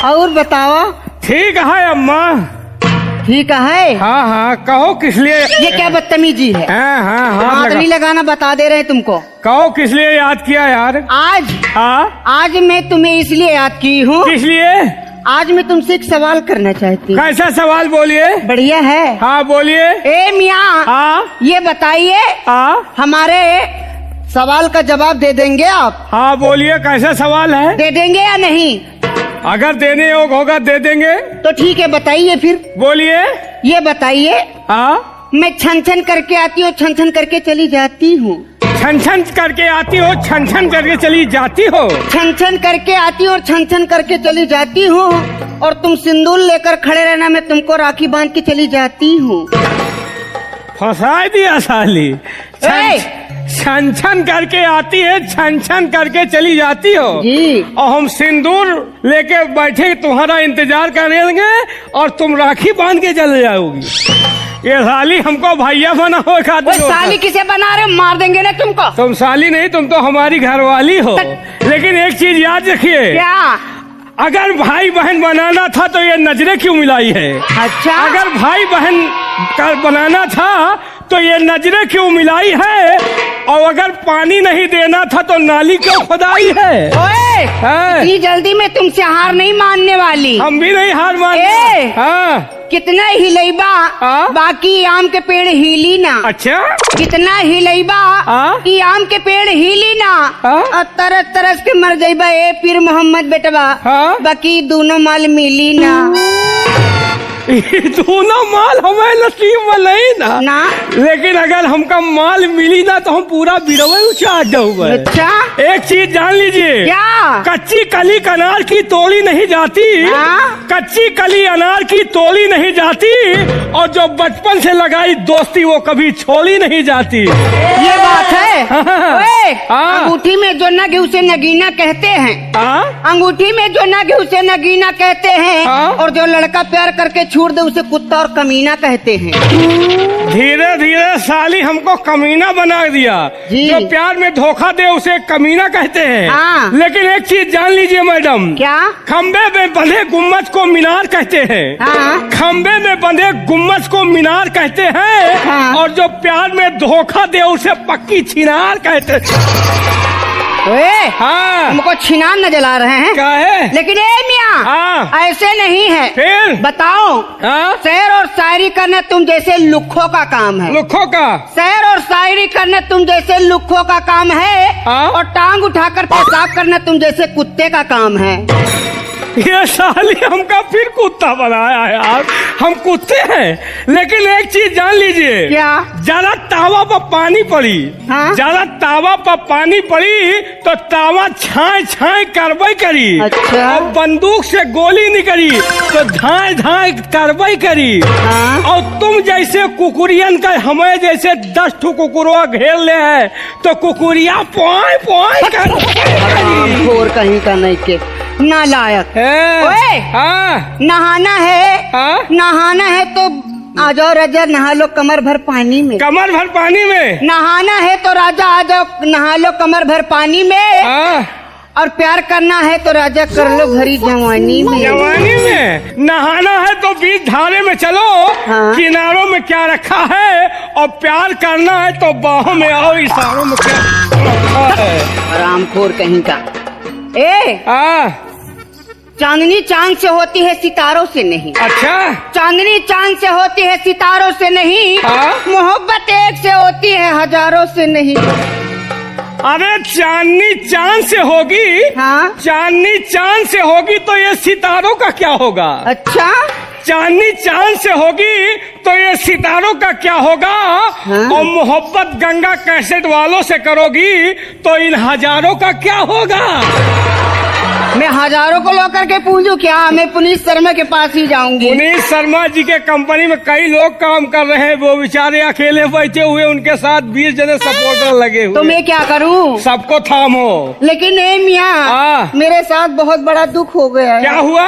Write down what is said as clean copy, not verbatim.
और बताओ। ठीक है अम्मा। ठीक है। हाँ हाँ, कहो किस लिए। ये क्या बदतमीजी है। हाँ हाँ हाँ, हाथ नहीं लगाना बता दे रहे तुमको। कहो किस लिए याद किया यार। आज आज मैं तुम्हें इसलिए याद की हूँ। किस लिए। आज मैं तुमसे एक सवाल करना चाहती हूँ। कैसा सवाल बोलिए। बढ़िया है। हाँ बोलिए। ए मियाँ, हाँ ये बताइए, हमारे सवाल का जवाब दे देंगे आप। हाँ बोलिए, कैसा सवाल है। दे देंगे या नहीं। अगर देने योग होगा दे देंगे। तो ठीक है, बताइए फिर। बोलिए। ये बताइए, हाँ मैं छन छन करके आती हूँ, छन छन करके चली जाती हूँ। छन छन करके आती हो, छन छन करके चली जाती हो। छन छन करके आती हूँ और छन छन करके चली जाती हूँ, और तुम सिंदूर लेकर खड़े रहना, मैं तुमको राखी बांध के चली जाती हूँ। फंसा दिया साली। छन छन करके आती है, छन छन करके चली जाती हो जी। और हम सिंदूर लेके बैठे तुम्हारा इंतजार करेंगे और तुम राखी बांध के चले जाओगी। ये साली हमको भैया बना हो। साली किसे बना रहे, मार देंगे ना तुमको। तुम साली नहीं, तुम तो हमारी घरवाली हो। लेकिन एक चीज याद रखिए। क्या। अगर भाई बहन बनाना था तो ये नजरें क्यों मिलाई है। अच्छा। अगर भाई बहन का बनाना था तो ये नजरें क्यों मिलाई है, और अगर पानी नहीं देना था तो नाली क्यों खुदाई है। ओए, इतनी जल्दी में तुमसे हार नहीं मानने वाली। हम भी नहीं हार मानते। हाँ। कितना हिलैबा, बाकी आम के पेड़ हिली ना। अच्छा। कितना हिलैबा कि आम के पेड़ हिली ना, और तरस तरस के मर जाइबा ए पीर मोहम्मद बेटवा, बाकी दोनों माल मिली ना। दोनों माल हमें नसीब में नहीं ना, लेकिन अगर हमका माल मिली ना तो हम पूरा बिरवे उचार जाऊंगा। अच्छा। एक चीज जान लीजिए। क्या। कच्ची कली अनार की तोड़ी नहीं जाती। कच्ची कली अनार की तोड़ी नहीं जाती, और जो बचपन से लगाई दोस्ती वो कभी छोड़ी नहीं जाती। ये बात है। अंगूठी में जो नग है उसे नगीना कहते हैं। अंगूठी में जो नग है उसे नगीना कहते हैं, और जो लड़का प्यार करके छोड़ दे उसे कुत्ता और कमीना कहते हैं। धीरे धीरे साली हमको कमीना बना दिया। जो प्यार में धोखा दे उसे कमीना कहते हैं। लेकिन एक चीज जान लीजिए मैडम। क्या। खम्बे में बंधे गुम्मत को मीनार कहते हैं। खम्बे में बंधे गुम्मत को मीनार कहते हैं, और जो प्यार में धोखा दे उसे पक्की छिनार कहते हैं। हमको छिनार न जला रहे हैं। क्या है। लेकिन ए मियाँ, ऐसे नहीं है। फिर बताओ। शेर और शायरी करना तुम जैसे लुखों का काम है। लुखों का। शेर और शायरी करना तुम जैसे लुखों का काम है, और टांग उठाकर पेशाब करना तुम जैसे कुत्ते का काम है। ये साली हमका फिर कुत्ता बनाया यार। हम कुत्ते हैं। लेकिन एक चीज जान लीजिए। क्या। ज्यादा तावा पर पानी पड़ी, ज्यादा तावा पर पानी पड़ी तो तावा छाए छाए करबई करी। अच्छा। और बंदूक से गोली निकली तो धाए धाए करबई करी। और तुम जैसे कुकुरियन का हमें जैसे 10 ठो कुकुरवा घेर ले है तो कुकुरिया पोए पोए कर कहीं का नहीं के नालायक है। नहाना है। नहाना है तो आ जाओ राजा, नहा लो कमर भर पानी में। कमर भर पानी में। नहाना है तो राजा आ जाओ, नहा लो कमर भर पानी में। और प्यार करना है तो राजा कर लो भरी जवानी में। जवानी में। नहाना है तो बीच धारे में चलो। किनारों में क्या रखा है, और प्यार करना है तो बाहों में आओ, इशारों में क्या रखा है। आरामखोर कहीं का। चांदनी चांद से होती है सितारों से नहीं। अच्छा। चांदनी चांद से होती है सितारों से नहीं। मोहब्बत एक से होती है हजारों से नहीं। अरे चांदनी चांद से होगी। चांदनी चांद से होगी तो ये सितारों का क्या होगा। अच्छा। चांदनी चांद से होगी तो ये सितारों का क्या होगा। और मोहब्बत गंगा कैसेट वालों से करोगी तो इन हजारों का क्या होगा। मैं हजारों को लेकर के पूछूं क्या। मैं पुनीत शर्मा के पास ही जाऊंगी। पुनीत शर्मा जी के कंपनी में कई लोग काम कर रहे हैं, वो बेचारे अकेले बैठे हुए, उनके साथ 20 जने सपोर्टर लगे हुए। तो मैं क्या करूं। सबको थामो। लेकिन मियाँ, मेरे साथ बहुत बड़ा दुख हो गया है। क्या हुआ।